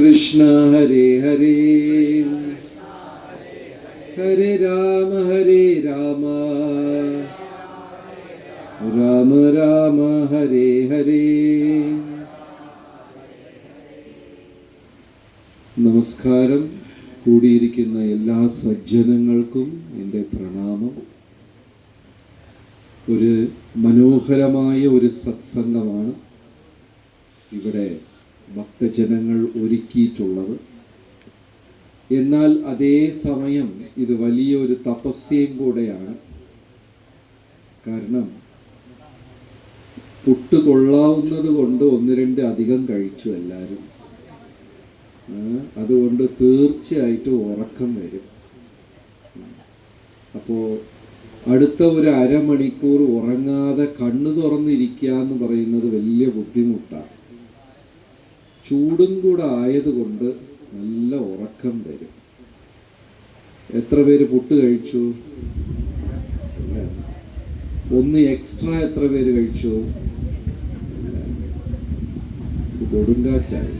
കൃഷ്ണ ഹരേ ഹരേ ഹരേ രാമ രാമ രാമ ഹരേ ഹരേ. നമസ്കാരം. കൂടിയിരിക്കുന്ന എല്ലാ സജ്ജനങ്ങൾക്കും എൻ്റെ പ്രണാമം. ഒരു മനോഹരമായ ഒരു സത്സംഗമാണ് ഇവിടെ ഭക്തജനങ്ങൾ ഒരുക്കിയിട്ടുള്ളത്. എന്നാൽ അതേ സമയം ഇത് വലിയൊരു തപസ്യയും കൂടെയാണ്. കാരണം പുട്ട് കൊള്ളാവുന്നത് കൊണ്ട് ഒന്ന് രണ്ട് അധികം കഴിച്ചു എല്ലാവരും. അതുകൊണ്ട് തീർച്ചയായിട്ടും ഉറക്കം വരും. അപ്പോൾ അടുത്ത ഒരു അരമണിക്കൂർ ഉറങ്ങാതെ കണ്ണു തുറന്നിരിക്കുക എന്ന് പറയുന്നത് വലിയ ബുദ്ധിമുട്ടാണ്. ചൂടും കൂടെ ആയതുകൊണ്ട് നല്ല ഉറക്കം വരും. എത്ര പേര് പുട്ട് കഴിച്ചു? ഒന്ന് എക്സ്ട്രാ എത്ര പേര് കഴിച്ചു? കൊടുങ്കാറ്റായി.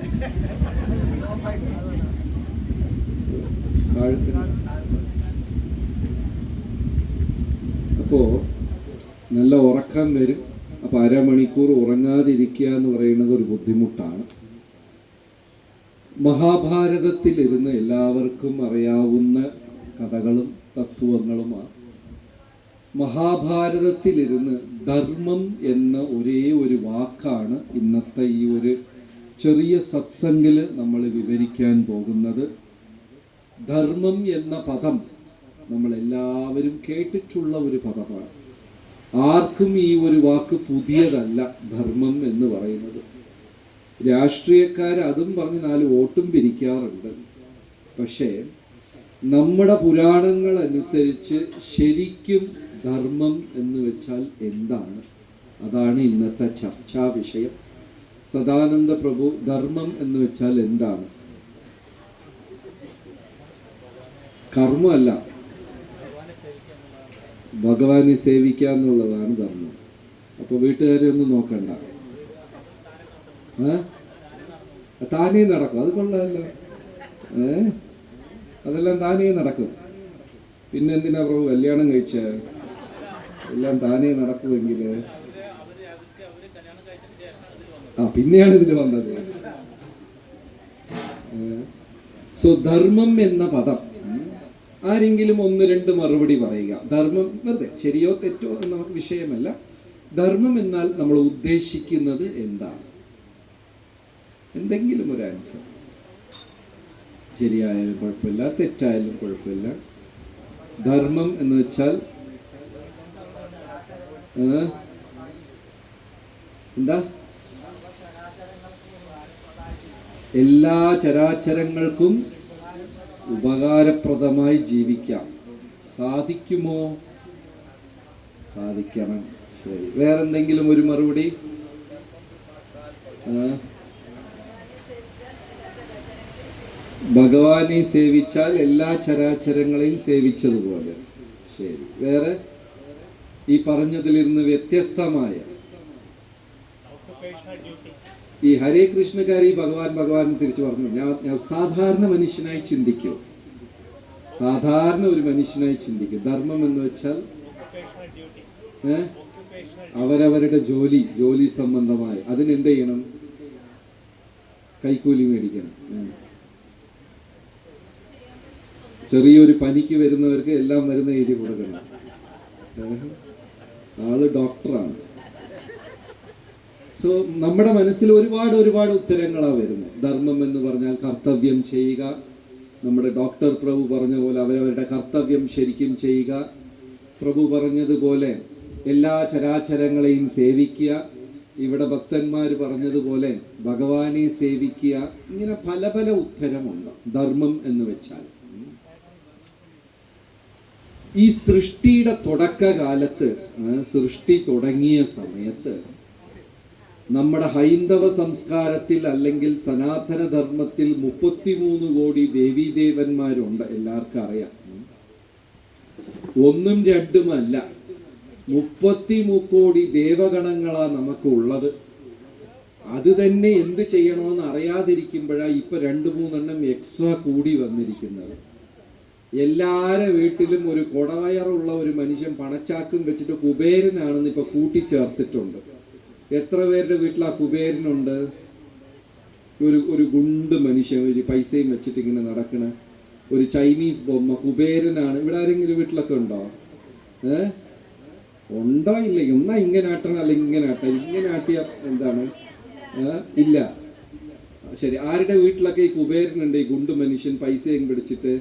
അപ്പോൾ നല്ല ഉറക്കം വരും. അപ്പോൾ അരമണിക്കൂർ ഉറങ്ങാതിരിക്കുക എന്ന് പറയുന്നത് ഒരു ബുദ്ധിമുട്ടാണ്. മഹാഭാരതത്തിലിരുന്ന് എല്ലാവർക്കും അറിയാവുന്ന കഥകളും തത്വങ്ങളുമാണ്. മഹാഭാരതത്തിലിരുന്ന് ധർമ്മം എന്ന ഒരേ ഒരു വാക്കാണ് ഇന്നത്തെ ഈ ഒരു ചെറിയ സത്സംഗിൽ നമ്മൾ വിവരിക്കാൻ പോകുന്നത്. ധർമ്മം എന്ന പദം നമ്മളെല്ലാവരും കേട്ടിട്ടുള്ള ഒരു പദമാണ്. ആർക്കും ഈ ഒരു വാക്ക് പുതിയതല്ല. ധർമ്മം എന്ന് പറയുന്നത് രാഷ്ട്രീയക്കാർ അതും പറഞ്ഞ് 4 വോട്ടും പിരിക്കാറുണ്ട്. പക്ഷേ നമ്മുടെ പുരാണങ്ങൾ അനുസരിച്ച് ശരിക്കും ധർമ്മം എന്ന് വെച്ചാൽ എന്താണ്? അതാണ് ഇന്നത്തെ ചർച്ചാ വിഷയം. സദാനന്ദ പ്രഭു, ധർമ്മം എന്ന് വെച്ചാൽ എന്താണ്? കർമ്മമല്ല, ഭഗവാനെ സേവിക്കുക എന്നുള്ളതാണ് ധർമ്മം. അപ്പോൾ വീട്ടുകാരെ ഒന്നും നോക്കണ്ട, താനേ നടക്കും. അത് കൊള്ളാമല്ലോ. അതെല്ലാം താനേ നടക്കും. പിന്നെ എന്തിനാ പ്രഭു കല്യാണം കഴിച്ച? എല്ലാം താനേ നടക്കുമെങ്കിൽ പിന്നെയാണ് ഇതിൽ വന്നത്. സോ ധർമ്മം എന്ന പദം ആരെങ്കിലും 1-2 മറുപടി പറയുക. ധർമ്മം വെറുതെ ശരിയോ തെറ്റോ എന്ന വിഷയമല്ല. ധർമ്മം എന്നാൽ നമ്മൾ ഉദ്ദേശിക്കുന്നത് എന്താണ്? എന്തെങ്കിലും ഒരു ആൻസർ. ശരിയായാലും കുഴപ്പമില്ല, തെറ്റായാലും കുഴപ്പമില്ല. ധർമ്മം എന്ന് വെച്ചാൽ എന്താ? എല്ലാ ചരാചരങ്ങൾക്കും ഉപകാരപ്രദമായി ജീവിക്കാം. സാധിക്കുമോ? സാധിക്കണം. ശരി. വേറെന്തെങ്കിലും ഒരു മറുപടി? ഭഗവാനെ സേവിച്ചാൽ എല്ലാ ചരാചരങ്ങളെയും സേവിച്ചതുപോലെ. ശരി. വേറെ ഈ പറഞ്ഞതിലിരുന്ന് വ്യത്യസ്തമായ ഈ ഹരേ കൃഷ്ണക്കാരി ഭഗവാൻ തിരിച്ചു പറഞ്ഞു. ഞാൻ സാധാരണ മനുഷ്യനായി ചിന്തിക്കൂ. സാധാരണ ഒരു മനുഷ്യനായി ചിന്തിക്കും. ധർമ്മം എന്ന് വെച്ചാൽ അവരവരുടെ ജോലി സംബന്ധമായി അതിനെന്ത് ചെയ്യണം? കൈക്കൂലി മേടിക്കണം. ചെറിയൊരു പനിക്ക് വരുന്നവർക്ക് എല്ലാം മരുന്ന് എഴുതി കൊടുക്കണം. ആള് ഡോക്ടറാണ്. സോ നമ്മുടെ മനസ്സിൽ ഒരുപാട് ഉത്തരങ്ങളാണ് വരുന്നത്. ധർമ്മം എന്ന് പറഞ്ഞാൽ കർത്തവ്യം ചെയ്യുക. നമ്മുടെ ഡോക്ടർ പ്രഭു പറഞ്ഞ പോലെ അവരവരുടെ കർത്തവ്യം ശരിക്കും ചെയ്യുക. പ്രഭു പറഞ്ഞതുപോലെ എല്ലാ ചരാചരങ്ങളെയും സേവിക്കുക. ഇവിടെ ഭക്തന്മാർ പറഞ്ഞതുപോലെ ഭഗവാനെ സേവിക്കുക. ഇങ്ങനെ പല ഉത്തരമുണ്ട് ധർമ്മം എന്ന് വെച്ചാൽ. ഈ സൃഷ്ടിയുടെ തുടക്കകാലത്ത്, സൃഷ്ടി തുടങ്ങിയ സമയത്ത് നമ്മുടെ ഹൈന്ദവ സംസ്കാരത്തിൽ അല്ലെങ്കിൽ സനാതന ധർമ്മത്തിൽ 33 കോടി ദേവീദേവന്മാരുണ്ട്. എല്ലാവർക്കും അറിയാം. 1ഉം 2ഉമല്ല, 33 കോടി ദേവഗണങ്ങളാണ് നമുക്കുള്ളത്. അത് തന്നെ എന്ത് ചെയ്യണമെന്ന് അറിയാതിരിക്കുമ്പോഴാണ് ഇപ്പൊ 2-3 എക്സ്ട്രാ കൂടി വന്നിരിക്കുന്നത്. എല്ലാരെ വീട്ടിലും ഒരു കൊടവയറുള്ള ഒരു മനുഷ്യൻ പണച്ചാക്കും വെച്ചിട്ട് കുബേരനാണെന്ന് ഇപ്പൊ കൂട്ടിച്ചേർത്തിട്ടുണ്ട്. എത്ര പേരുടെ വീട്ടിൽ ആ കുബേരനുണ്ട്? ഒരു ഗുണ്ട് മനുഷ്യൻ ഒരു പൈസയും വെച്ചിട്ട് ഇങ്ങനെ നടക്കണ ഒരു ചൈനീസ് ബൊമ്മ കുബേരനാണ്. ഇവിടെ ആരെങ്കിലും വീട്ടിലൊക്കെ ഉണ്ടോ? ഉണ്ടോ? ഇല്ല. എന്നാ ഇങ്ങനെ ആട്ടണം, അല്ല ഇങ്ങനെ ആട്ടണം. ഇങ്ങനെ ആട്ടിയ എന്താണ്? ഇല്ല. ശരി, ആരുടെ വീട്ടിലൊക്കെ ഈ കുബേരനുണ്ട്, ഈ ഗുണ്ട് മനുഷ്യൻ പൈസയും പിടിച്ചിട്ട്?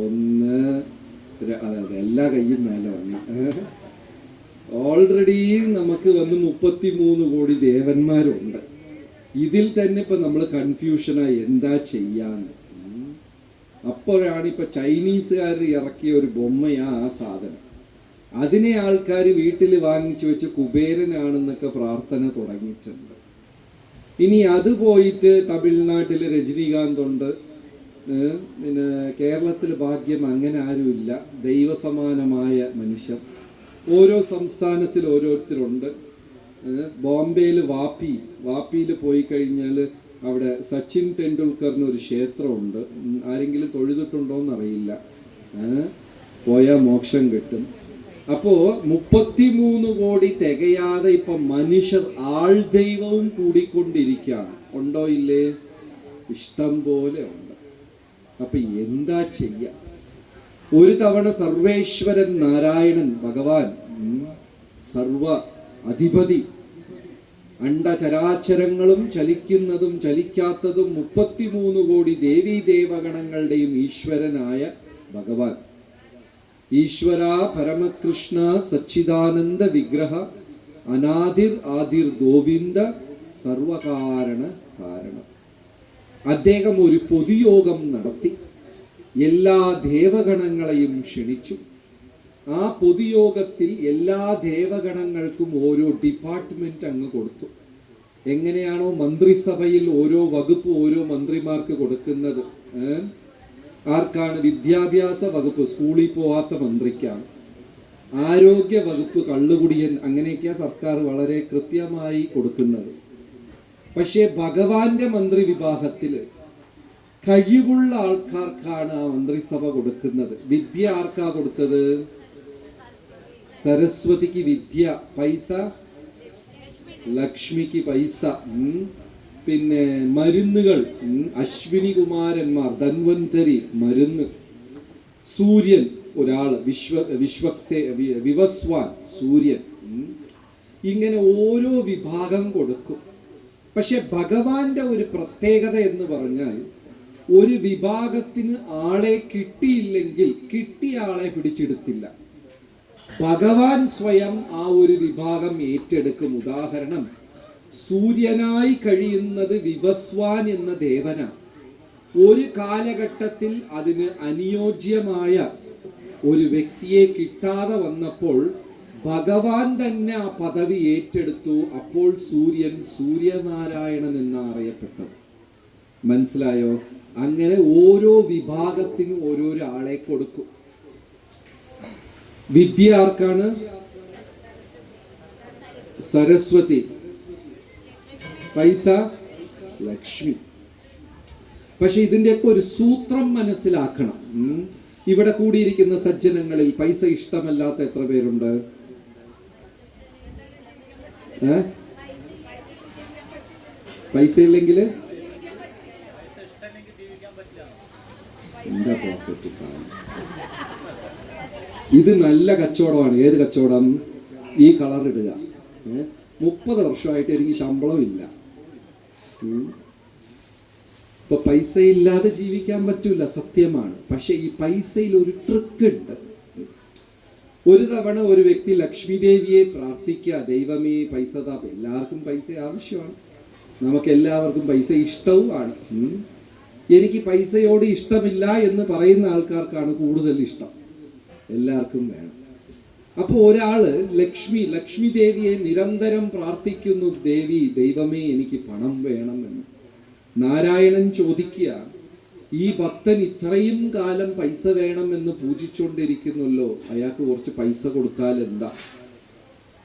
ഒന്ന്, അതെ, എല്ലാ കയ്യും മേലെ വന്നു. ഓൾറെഡി നമുക്ക് വന്ന് 33 കോടി ദേവന്മാരുണ്ട്. ഇതിൽ തന്നെ ഇപ്പൊ നമ്മൾ കൺഫ്യൂഷനായി എന്താ ചെയ്യാന്ന്. അപ്പോഴാണ് ഇപ്പൊ ചൈനീസുകാർ ഇറക്കിയ ഒരു ബൊമ്മയാ ആ സാധനം. അതിനെ ആൾക്കാർ വീട്ടിൽ വാങ്ങിച്ചു വെച്ച് കുബേരനാണെന്നൊക്കെ പ്രാർത്ഥന തുടങ്ങിയിട്ടുണ്ട്. ഇനി അത് പോയിട്ട് തമിഴ്നാട്ടിൽ രജനീകാന്ത് ഉണ്ട്, പിന്നെ കേരളത്തിൽ ഭാഗ്യം അങ്ങനെ ആരുമില്ല. ദൈവസമാനമായ മനുഷ്യർ ഓരോ സംസ്ഥാനത്തിൽ ഓരോരുത്തരുണ്ട്. ബോംബെയിൽ വാപ്പിയിൽ പോയി കഴിഞ്ഞാൽ അവിടെ സച്ചിൻ ടെണ്ടുൽക്കറിന് ഒരു ക്ഷേത്രമുണ്ട്. ആരെങ്കിലും തൊഴുതിട്ടുണ്ടോന്ന് അറിയില്ല. പോയാൽ മോക്ഷം കിട്ടും. അപ്പോ 33 കോടി തികയാതെ ഇപ്പൊ മനുഷ്യർ ആൾ ദൈവവും കൂടിക്കൊണ്ടിരിക്കുകയാണ്. ഉണ്ടോ ഇല്ലേ? ഇഷ്ടം പോലെ ഉണ്ട്. അപ്പൊ എന്താ ചെയ്യാ? ഒരു തവണ സർവേശ്വരൻ നാരായണൻ ഭഗവാൻ, സർവ അധിപതി, അണ്ടചരാചരങ്ങളും ചലിക്കുന്നതും ചലിക്കാത്തതും 33 കോടി ദേവീ ദേവഗണങ്ങളുടെയും ഈശ്വരനായ ഭഗവാൻ, ഈശ്വര പരമകൃഷ്ണ സച്ചിദാനന്ദ വിഗ്രഹ അനാദിർ ആദിർ ഗോവിന്ദ സർവകാരണ കാരണം. അദ്ദേഹം ഒരു പൊതുയോഗം നടത്തി എല്ലാ ദേവഗണങ്ങളെയും ക്ഷണിച്ചു. ആ പൊതുയോഗത്തിൽ എല്ലാ ദേവഗണങ്ങൾക്കും ഓരോ ഡിപ്പാർട്ട്മെന്റ് അങ്ങ് കൊടുത്തു. എങ്ങനെയാണോ മന്ത്രിസഭയിൽ ഓരോ വകുപ്പ് ഓരോ മന്ത്രിമാർക്ക് കൊടുക്കുന്നത്, ആർക്കാണ്? വിദ്യാഭ്യാസ വകുപ്പ് സ്കൂളിൽ പോവാത്ത മന്ത്രിക്കാണ്. ആരോഗ്യ വകുപ്പ് കള്ളുകുടിയൻ, അങ്ങനെയൊക്കെയാ സർക്കാർ വളരെ കൃത്യമായി കൊടുക്കുന്നത്. പക്ഷേ ഭഗവാന്റെ മന്ത്രി വിഭാഗത്തില് കഴിവുള്ള ആൾക്കാർക്കാണ് ആ മന്ത്രിസഭ കൊടുക്കുന്നത്. വിദ്യ ആർക്കാ കൊടുത്തത്? സരസ്വതിക്ക് വിദ്യ, പൈസ ലക്ഷ്മിക്ക് പൈസ. പിന്നെ മരുന്നുകൾ, അശ്വിനി കുമാരന്മാർ, ധന്വന്തരി മരുന്ന്. സൂര്യൻ ഒരാള്, വിവസ്വാൻ സൂര്യൻ. ഇങ്ങനെ ഓരോ വിഭാഗം കൊടുക്കും. പക്ഷെ ഭഗവാന്റെ ഒരു പ്രത്യേകത എന്ന് പറഞ്ഞാൽ, ഒരു വിഭാഗത്തിന് ആളെ കിട്ടിയില്ലെങ്കിൽ കിട്ടിയ ആളെ പിടിച്ചെടുത്തില്ല. ഭഗവാൻ സ്വയം ആ ഒരു വിഭാഗം ഏറ്റെടുക്കും. ഉദാഹരണം, സൂര്യനായി കഴിയുന്നത് വിവസ്വാൻ എന്ന ദേവന. ഒരു കാലഘട്ടത്തിൽ അതിന് അനുയോജ്യമായ ഒരു വ്യക്തിയെ കിട്ടാതെ വന്നപ്പോൾ ഭഗവാൻ തന്നെ ആ പദവി ഏറ്റെടുത്തു. അപ്പോൾ സൂര്യൻ സൂര്യനാരായണൻ എന്നാണ് അറിയപ്പെട്ടത്. മനസ്സിലായോ? അങ്ങനെ ഓരോ വിഭാഗത്തിനും ഓരോരോ ആളെ കൊടുക്കും. വിദ്യ ആർക്കാണ്? സരസ്വതി. പൈസ ലക്ഷ്മി. പക്ഷെ ഇതിന്റെയൊക്കെ ഒരു സൂത്രം മനസ്സിലാക്കണം. ഇവിടെ കൂടിയിരിക്കുന്ന സജ്ജനങ്ങളിൽ പൈസ ഇഷ്ടമല്ലാത്ത എത്ര പേരുണ്ട്? പൈസ ഇല്ലെങ്കിൽ എന്താ പോക്കറ്റ്? ഇത് നല്ല കച്ചവടമാണ്. ഏത് കച്ചവടം? ഈ കളർ ഇടുക. 30 വർഷമായിട്ട് എനിക്ക് ശമ്പളമില്ല. ഇപ്പൊ പൈസ ഇല്ലാതെ ജീവിക്കാൻ പറ്റൂല, സത്യമാണ്. പക്ഷെ ഈ പൈസയിൽ ഒരു ട്രിക്ക് ഉണ്ട്. ഒരു തവണ ഒരു വ്യക്തി ലക്ഷ്മി ദേവിയെ പ്രാർത്ഥിക്കുക, ദൈവമേ പൈസ താ. എല്ലാവർക്കും പൈസ ആവശ്യമാണ്, നമുക്ക് എല്ലാവർക്കും പൈസ ഇഷ്ടവുമാണ്. എനിക്ക് പൈസയോട് ഇഷ്ടമില്ല എന്ന് പറയുന്ന ആൾക്കാർക്കാണ് കൂടുതൽ ഇഷ്ടം. എല്ലാവർക്കും വേണം. അപ്പോൾ ഒരാള് ലക്ഷ്മി ദേവിയെ നിരന്തരം പ്രാർത്ഥിക്കുന്നു, ദേവി ദൈവമേ എനിക്ക് പണം വേണമെന്ന്. നാരായണൻ ചോദിക്കുക, ഈ ഭക്തൻ ഇത്രയും കാലം പൈസ വേണമെന്ന് പൂജിച്ചുകൊണ്ടിരിക്കുന്നല്ലോ, അയാൾക്ക് കുറച്ച് പൈസ കൊടുത്താൽ എന്താ?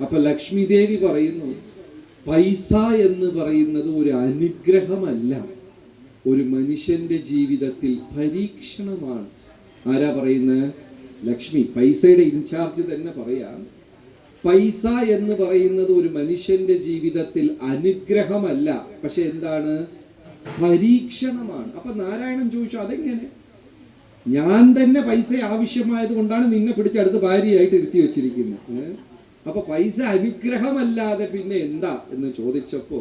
അപ്പൊ ലക്ഷ്മി ദേവി പറയുന്നു, പൈസ എന്ന് പറയുന്നത് ഒരു അനുഗ്രഹമല്ല, ഒരു മനുഷ്യന്റെ ജീവിതത്തിൽ പരീക്ഷണമാണ്. ആരാ പറയുന്നത്? ലക്ഷ്മി. പൈസയുടെ ഇൻചാർജ് തന്നെ പറയാം. പൈസ എന്ന് പറയുന്നത് ഒരു മനുഷ്യന്റെ ജീവിതത്തിൽ അനുഗ്രഹമല്ല, പക്ഷെ എന്താണ്? പരീക്ഷണമാണ്. അപ്പൊ നാരായണൻ ചോദിച്ചു, അതെങ്ങനെ? ഞാൻ തന്നെ പൈസ ആവശ്യമായത് കൊണ്ടാണ് നിന്നെ പിടിച്ചടുത്ത് ഭാര്യയായിട്ട് ഇരുത്തി വെച്ചിരിക്കുന്നത്. അപ്പൊ പൈസ അനുഗ്രഹമല്ലാതെ പിന്നെ എന്താ എന്ന് ചോദിച്ചപ്പോ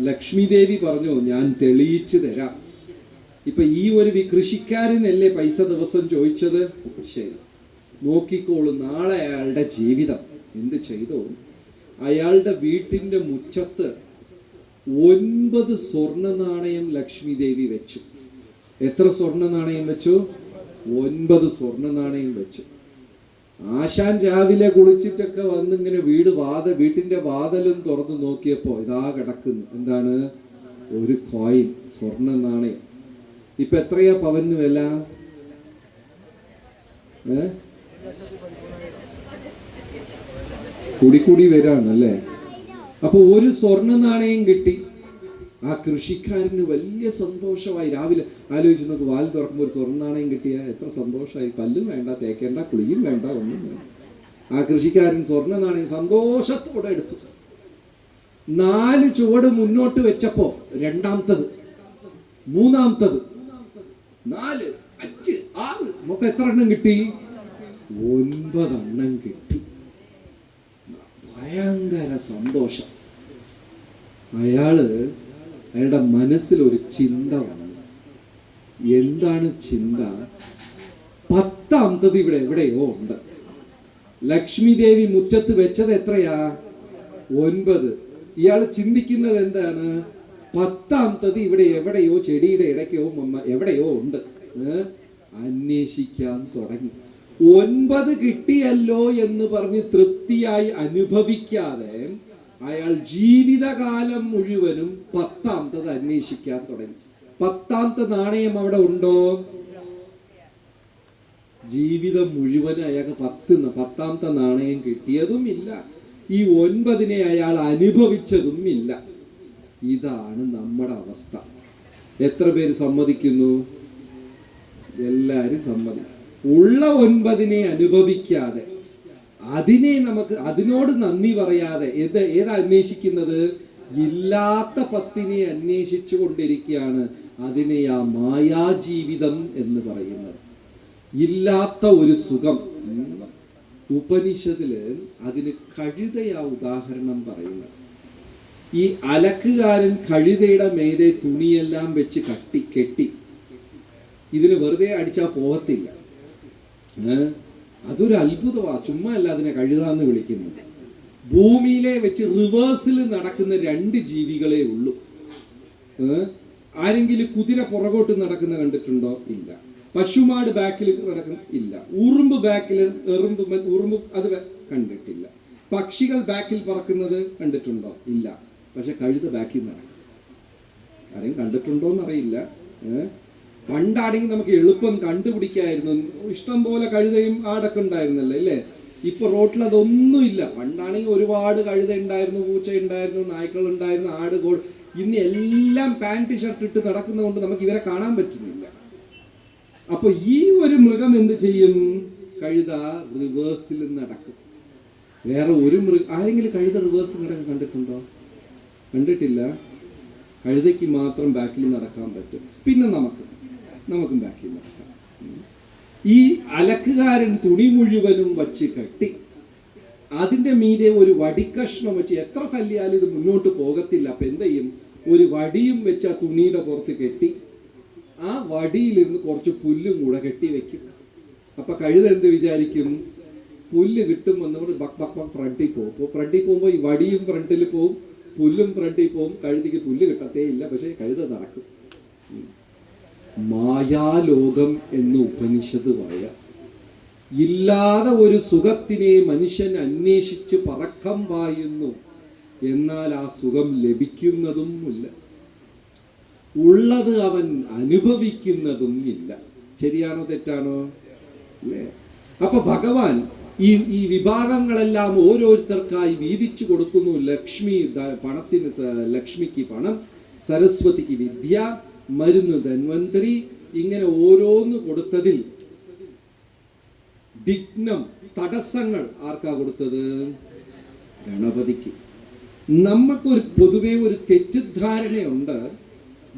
ലക്ഷ്മി ദേവി പറഞ്ഞു, ഞാൻ തെളിയിച്ചു തരാം. ഇപ്പൊ ഈ ഒരു കൃഷിക്കാരനല്ലേ പൈസ ദിവസം ചോദിച്ചത്? ശരി, നോക്കിക്കോളൂ. നാളെ അയാളുടെ ജീവിതം എന്ത് ചെയ്തു? അയാളുടെ വീട്ടിന്റെ മുറ്റത്ത് 9 സ്വർണ്ണ നാണയം ലക്ഷ്മി ദേവി വെച്ചു. എത്ര സ്വർണ്ണ നാണയം വെച്ചു? 9 സ്വർണ്ണ നാണയം വെച്ചു. ആശാൻ രാവിലെ കുളിച്ചിട്ടൊക്കെ വന്നിങ്ങനെ വീട്ടിന്റെ വാതിലും തുറന്നു നോക്കിയപ്പോ ഇതാ കിടക്കുന്നു. എന്താണ്? ഒരു കോയിൻ, സ്വർണ്ണ നാണയം. ഇപ്പൊ എത്രയാ പവന് വില? കൂടി വരാണല്ലേ. അപ്പൊ ഒരു സ്വർണ്ണ നാണയം കിട്ടി. ആ കൃഷിക്കാരന് വലിയ സന്തോഷമായി. രാവിലെ ആലോചിച്ച് നോക്ക്, വാൽ തുറക്കുമ്പോൾ ഒരു സ്വർണ്ണ നാണയം കിട്ടിയ എത്ര സന്തോഷമായി. പല്ലും വേണ്ട, തേക്കേണ്ട, കുളിയും വേണ്ട, ഒന്നും വേണ്ട. ആ കൃഷിക്കാരൻ സ്വർണ്ണ നാണയം സന്തോഷത്തോടെ എടുത്തു. 4 ചുവട് മുന്നോട്ട് വെച്ചപ്പോ രണ്ടാമത്തത്, മൂന്നാമത്തത്, 4, 5, 6, മൊത്തം എത്ര എണ്ണം കിട്ടി? 9 എണ്ണം കിട്ടി. ഭയങ്കര സന്തോഷം. അയാളുടെ മനസ്സിൽ ഒരു ചിന്ത വന്നു. എന്താണ് ചിന്ത? 10ാമത്തത് ഇവിടെ എവിടെയോ ഉണ്ട്. ലക്ഷ്മി ദേവി മുറ്റത്ത് വെച്ചത് എത്രയാ? 9. ഇയാൾ ചിന്തിക്കുന്നത് എന്താണ്? 10ാമത്തത് ഇവിടെ എവിടെയോ, ചെടിയുടെ ഇടയ്ക്കോ എവിടെയോ ഉണ്ട്. അന്വേഷിക്കാൻ തുടങ്ങി. 9 കിട്ടിയല്ലോ എന്ന് പറഞ്ഞ് തൃപ്തിയായി അനുഭവിക്കാതെ അയാൾ ജീവിതകാലം മുഴുവനും 10ാമത്തത് അന്വേഷിക്കാൻ തുടങ്ങി. 10ാമത്തെ നാണയം അവിടെ ഉണ്ടോ? ജീവിതം മുഴുവൻ അയാൾക്ക് 10ാമത്തെ നാണയം കിട്ടിയതും ഇല്ല. ഈ 9നെ അയാൾ അനുഭവിച്ചതും ഇല്ല. ഇതാണ് നമ്മുടെ അവസ്ഥ. എത്ര പേര് സമ്മതിക്കുന്നു? എല്ലാരും സമ്മതിക്കും. ഉള്ള 9നെ അനുഭവിക്കാതെ, അതിനോട് നന്ദി പറയാതെ ഏതാ അന്വേഷിക്കുന്നത്? ഇല്ലാത്ത 10നെ അന്വേഷിച്ചു കൊണ്ടിരിക്കുകയാണ്. അതിനെയാ മായാജീവിതം എന്ന് പറയുന്നത്. ഇല്ലാത്ത ഒരു സുഖം. ഉപനിഷത്തില് അതിന് കഴുതയാ ഉദാഹരണം പറയുന്നത്. ഈ അലക്കുകാരൻ കഴുതയുടെ മേലെ തുണിയെല്ലാം വെച്ച് കെട്ടി ഇതിന് വെറുതെ അടിച്ചാൽ പോകത്തില്ല. അതൊരു അത്ഭുതമാണ്. ചുമ്മാ അല്ല അതിനെ കഴുതാന്ന് വിളിക്കുന്നത്. ഭൂമിയിലെ വെച്ച് റിവേഴ്സിൽ നടക്കുന്ന 2 ജീവികളെ ഉള്ളൂ. ആരെങ്കിലും കുതിര പുറകോട്ട് നടക്കുന്ന കണ്ടിട്ടുണ്ടോ? ഇല്ല. പശുമാട് ബാക്കിൽ നടക്കുന്ന ഇല്ല. ഉറുമ്പ് ബാക്കിൽ ഉറുമ്പ് അത് കണ്ടിട്ടില്ല. പക്ഷികൾ ബാക്കിൽ പറക്കുന്നത് കണ്ടിട്ടുണ്ടോ? ഇല്ല. പക്ഷെ കഴുത ബാക്കിൽ നടക്കും. ആരെയും കണ്ടിട്ടുണ്ടോ എന്നറിയില്ല. പണ്ടാണെങ്കിൽ നമുക്ക് എളുപ്പം കണ്ടുപിടിക്കായിരുന്നു. ഇഷ്ടം പോലെ കഴുതയും ആടൊക്കെ ഉണ്ടായിരുന്നല്ലേ, അല്ലേ? ഇപ്പൊ റോട്ടിൽ അതൊന്നുമില്ല. പണ്ടാണെങ്കിൽ ഒരുപാട് കഴുത ഉണ്ടായിരുന്നു, പൂച്ച ഉണ്ടായിരുന്നു, നായ്ക്കൾ ഉണ്ടായിരുന്നു, ആട്, കോഴി. ഇന്ന് എല്ലാം പാന്റ് ഷർട്ട് ഇട്ട് നടക്കുന്നതുകൊണ്ട് നമുക്ക് ഇവരെ കാണാൻ പറ്റുന്നില്ല. അപ്പൊ ഈ ഒരു മൃഗം എന്ത് ചെയ്യും? കഴുത റിവേഴ്സിൽ നടക്കും. വേറെ ഒരു ആരെങ്കിലും കഴുത റിവേഴ്സിൽ നടക്കാൻ കണ്ടിട്ടുണ്ടോ? കണ്ടിട്ടില്ല. കഴുതയ്ക്ക് മാത്രം ബാക്കിൽ നടക്കാൻ പറ്റും. പിന്നെ നമുക്കും ബാക്കിൽ നടക്കാം. ഈ അലക്കുകാരൻ തുണി മുഴുവനും വച്ച് കെട്ടി അതിന്റെ മീതെ ഒരു വടിക്കഷ്ണം വെച്ച് എത്ര തല്ലിയാലും ഇത് മുന്നോട്ട് പോകത്തില്ല. അപ്പൊ എന്ത് ചെയ്യും? ഒരു വടിയും വെച്ച് ആ തുണിയുടെ പുറത്ത് കെട്ടി ആ വടിയിലിരുന്ന് കുറച്ച് പുല്ലും കൂടെ കെട്ടി വെക്കും. അപ്പൊ കഴുത എന്ത് വിചാരിക്കും? പുല്ല് കിട്ടുമ്പോൾ നമ്മൾ ഫ്രണ്ടിൽ പോകും. ഫ്രണ്ടിൽ പോകുമ്പോൾ ഈ വടിയും ഫ്രണ്ടിൽ പോവും, പുല്ലും ഫ്രണ്ടിൽ പോവും. കഴുതിക്ക് പുല്ല് കിട്ടത്തേ ഇല്ല, പക്ഷെ കഴുത നടക്കും. മായാലോകം എന്ന് ഉപനിഷത്ത് പറയാം. ഇല്ലാതെ ഒരു സുഖത്തിനെ മനുഷ്യൻ അന്വേഷിച്ച് പറക്കം പായുന്നു. എന്നാൽ ആ സുഖം ലഭിക്കുന്നതും ഇല്ല. ഉള്ളത് അവൻ അനുഭവിക്കുന്നതും ഇല്ല. ശരിയാണോ തെറ്റാണോ? അല്ലേ? അപ്പൊ ഭഗവാൻ ഈ വിഭാഗങ്ങളെല്ലാം ഓരോരുത്തർക്കായി വീതിച്ചു കൊടുക്കുന്നു. ലക്ഷ്മി പണത്തിന്, ലക്ഷ്മിക്ക് പണം, സരസ്വതിക്ക് വിദ്യ, മരുന്ന് ധന്വന്തരി, ഇങ്ങനെ ഓരോന്ന് കൊടുത്തതിൽ വിഘ്നം, തടസ്സങ്ങൾ ആർക്കാ കൊടുത്തത്? ഗണപതിക്ക്. നമുക്കൊരു പൊതുവെ ഒരു തെറ്റിദ്ധാരണയുണ്ട്,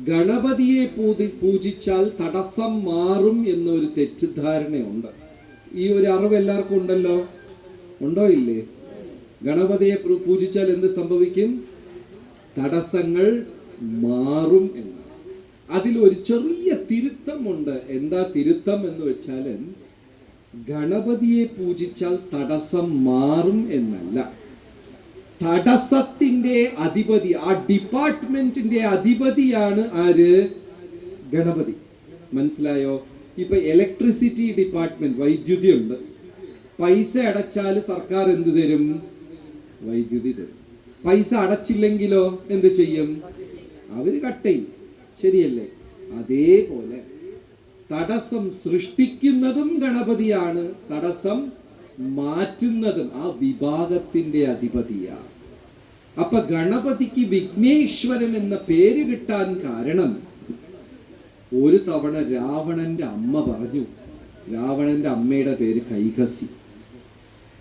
ഗണപതിയെ പൂജിച്ചാൽ തടസ്സം മാറും എന്നൊരു തെറ്റിദ്ധാരണയുണ്ട്. ഈ ഒരു അറിവ് എല്ലാവർക്കും ഉണ്ടല്ലോ, ഉണ്ടോ ഇല്ലേ? ഗണപതിയെ പൂജിച്ചാൽ എന്ത് സംഭവിക്കും? തടസ്സങ്ങൾ മാറും എന്ന്. അതിലൊരു ചെറിയ തിരുത്തമുണ്ട്. എന്താ തിരുത്തം എന്ന് വെച്ചാൽ, ഗണപതിയെ പൂജിച്ചാൽ തടസ്സം മാറും എന്നല്ല, തടസ്സത്തിന്റെ അധിപതി, ആ ഡിപ്പാർട്ട്മെന്റിന്റെ അധിപതിയാണ് ആര്? ഗണപതി. മനസ്സിലായോ? ഇപ്പൊ ഇലക്ട്രിസിറ്റി ഡിപ്പാർട്ട്മെന്റ്, വൈദ്യുതി ഉണ്ട്. പൈസ അടച്ചാൽ സർക്കാർ എന്ത് തരും? വൈദ്യുതി തരും. പൈസ അടച്ചില്ലെങ്കിലോ എന്ത് ചെയ്യും? അവര് കട്ട് ചെയ്യും. ശരിയല്ലേ? അതേപോലെ തടസ്സം സൃഷ്ടിക്കുന്നതും ഗണപതിയാണ്, തടസ്സം മാറ്റുന്നതും ആ വിഭാഗത്തിന്റെ അധിപതിയാണ്. അപ്പൊ ഗണപതിക്ക് വിഘ്നേശ്വരൻ എന്ന പേര് കിട്ടാൻ കാരണം, ഒരു തവണ രാവണന്റെ അമ്മ പറഞ്ഞു. രാവണന്റെ അമ്മയുടെ പേര് കൈകസി.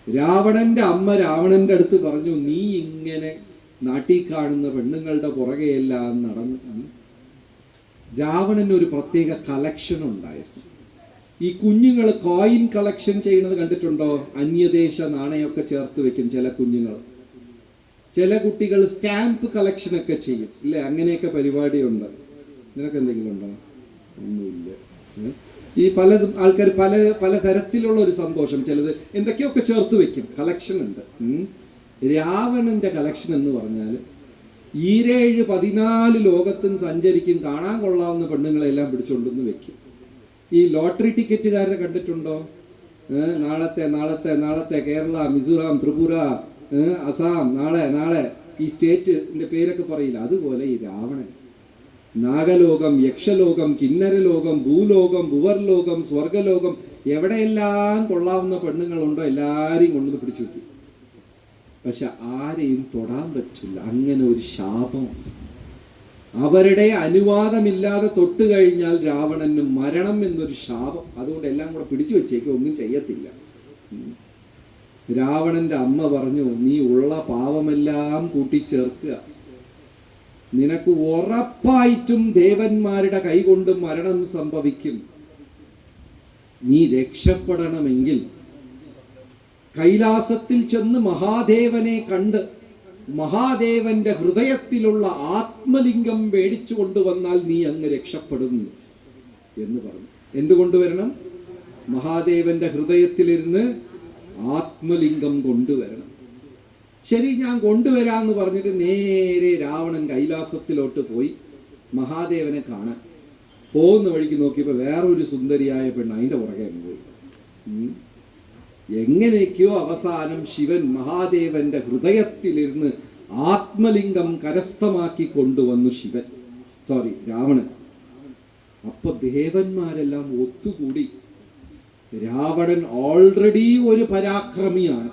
രാവണന്റെ അമ്മ രാവണന്റെ അടുത്ത് പറഞ്ഞു, നീ ഇങ്ങനെ നാട്ടിൽ കാണുന്ന പെണ്ണുങ്ങളുടെ പുറകെയെല്ലാം നടന്നു. രാവണന് ഒരു പ്രത്യേക കളക്ഷൻ ഉണ്ടായിരുന്നു. ഈ കുഞ്ഞുങ്ങൾ കോയിൻ കളക്ഷൻ ചെയ്യുന്നത് കണ്ടിട്ടുണ്ടോ? അന്യദേശ നാണയമൊക്കെ ചേർത്ത് വെക്കും ചില കുഞ്ഞുങ്ങൾ. ചില കുട്ടികൾ സ്റ്റാമ്പ് കളക്ഷനൊക്കെ ചെയ്യും, ഇല്ലേ? അങ്ങനെയൊക്കെ പരിപാടിയുണ്ട്. നിനക്ക് എന്തെങ്കിലും ഉണ്ടോ? ഒന്നുമില്ല. ഈ പലതും ആൾക്കാർ പല തരത്തിലുള്ള ഒരു സന്തോഷം, ചിലത് എന്തൊക്കെയൊക്കെ ചേർത്ത് വെക്കും, കളക്ഷൻ ഉണ്ട്. രാവണന്റെ കളക്ഷൻ എന്ന് പറഞ്ഞാൽ 14 ലോകത്തും സഞ്ചരിക്കും, കാണാൻ കൊള്ളാവുന്ന പെണ്ണുങ്ങളെല്ലാം പിടിച്ചുകൊണ്ടെന്ന് വെക്കും. ഈ ലോട്ടറി ടിക്കറ്റുകാരെ കണ്ടിട്ടുണ്ടോ? നാളത്തെ കേരള, മിസോറാം, ത്രിപുര, അസാം, നാളെ ഈ സ്റ്റേറ്റിന്റെ പേരൊക്കെ പറയില്ല. അതുപോലെ ഈ രാവണൻ നാഗലോകം, യക്ഷലോകം, കിന്നരലോകം, ഭൂലോകം, ഭുവർലോകം, സ്വർഗലോകം, എവിടെയെല്ലാം കൊള്ളാവുന്ന പെണ്ണുങ്ങളുണ്ടോ എല്ലാരെയും കൊണ്ടുവന്ന് പിടിച്ചു വെക്കും. പക്ഷെ ആരെയും തൊടാൻ പറ്റില്ല. അങ്ങനെ ഒരു ശാപം. അവരുടെ അനുവാദമില്ലാതെ തൊട്ട് കഴിഞ്ഞാൽ രാവണന് മരണം എന്നൊരു ശാപം. അതുകൊണ്ട് എല്ലാം കൂടെ പിടിച്ചു വെച്ചേക്കും, ഒന്നും ചെയ്യത്തില്ല. രാവണന്റെ അമ്മ പറഞ്ഞു, നീ ഉള്ള പാവമെല്ലാം കൂട്ടിച്ചേർക്കുക, നിനക്ക് ഉറപ്പായിട്ടും ദേവന്മാരുടെ കൈകൊണ്ട് മരണം സംഭവിക്കും. നീ രക്ഷപ്പെടണമെങ്കിൽ കൈലാസത്തിൽ ചെന്ന് മഹാദേവനെ കണ്ട് മഹാദേവന്റെ ഹൃദയത്തിലുള്ള ആത്മലിംഗം മേടിച്ചു കൊണ്ടുവന്നാൽ നീ അങ്ങ് രക്ഷപ്പെടും എന്ന് പറഞ്ഞു. എന്തുകൊണ്ടുവരണം? മഹാദേവന്റെ ഹൃദയത്തിലിരുന്ന് ആത്മലിംഗം കൊണ്ടുവരണം. ശരി, ഞാൻ കൊണ്ടുവരാന്ന് പറഞ്ഞിട്ട് നേരെ രാവണൻ കൈലാസത്തിലോട്ട് പോയി മഹാദേവനെ കാണാൻ പോകുന്ന വഴിക്ക് നോക്കിയപ്പോൾ വേറൊരു സുന്ദരിയായ പെണ്ണ് അതിൻ്റെ പുറകെ പോയി. എങ്ങനെയൊക്കെയോ അവസാനം ശിവൻ മഹാദേവന്റെ ഹൃദയത്തിലിരുന്ന് ആത്മലിംഗം കരസ്ഥമാക്കി കൊണ്ടുവന്നു രാവണൻ. അപ്പൊ ദേവന്മാരെല്ലാം ഒത്തുകൂടി. രാവണൻ ഓൾറെഡി ഒരു പരാക്രമിയാണ്.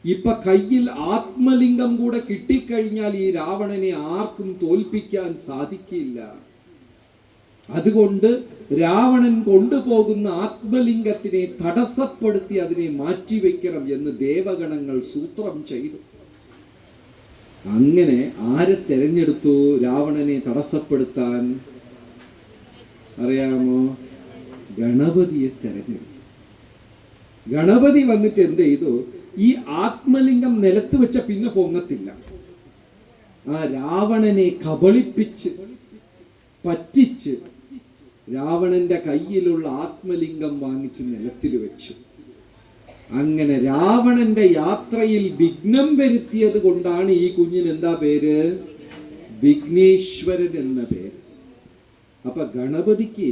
ഇപ്പൊ കയ്യിൽ ആത്മലിംഗം കൂടെ കിട്ടിക്കഴിഞ്ഞാൽ ഈ രാവണനെ ആർക്കും തോൽപ്പിക്കാൻ സാധിക്കില്ല. അതുകൊണ്ട് രാവണൻ കൊണ്ടുപോകുന്ന ആത്മലിംഗത്തിനെ തടസ്സപ്പെടുത്തി അതിനെ മാറ്റിവെക്കണം എന്ന് ദേവഗണങ്ങൾ സൂത്രം ചെയ്തു. അങ്ങനെ ആരെ തെരഞ്ഞെടുത്തു രാവണനെ തടസ്സപ്പെടുത്താൻ? അറിയാമോ? ഗണപതിയെ തെരഞ്ഞെടുത്തു. ഗണപതി വന്നിട്ട് എന്ത് ചെയ്തു? ഈ ആത്മലിംഗം നിലത്ത് വെച്ച പിന്നെ പൊങ്ങത്തില്ല. ആ രാവണനെ കബളിപ്പിച്ച് പറ്റിച്ച് രാവണന്റെ കയ്യിലുള്ള ആത്മലിംഗം വാങ്ങിച്ച് നിലത്തിൽ വെച്ചു. അങ്ങനെ രാവണന്റെ യാത്രയിൽ വിഘ്നം വരുത്തിയത് കൊണ്ടാണ് ഈ കുഞ്ഞിന് എന്താ പേര്? വിഘ്നേശ്വരൻ എന്ന പേര്. അപ്പൊ ഗണപതിക്ക്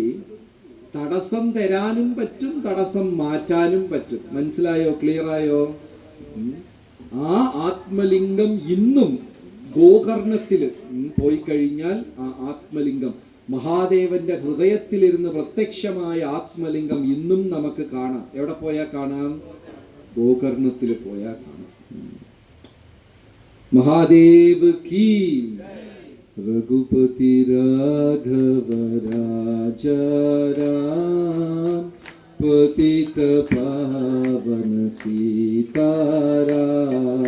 തടസ്സം തരാനും പറ്റും, തടസ്സം മാറ്റാനും പറ്റും. മനസ്സിലായോ? ക്ലിയറായോ? ആ ആത്മലിംഗം ഇന്നും ഗോകർണത്തിൽ പോയി കഴിഞ്ഞാൽ ആ ആത്മലിംഗം, മഹാദേവന്റെ ഹൃദയത്തിലിരുന്ന് പ്രത്യക്ഷമായ ആത്മലിംഗം ഇന്നും നമുക്ക് കാണാം. എവിടെ പോയാൽ കാണാം? ഗോകർണത്തിൽ പോയാൽ കാണാം. മഹാദേവ് കീ. രഘുപതി രാഘവ രാജ രാം പതിത പാവന സീതാരാം.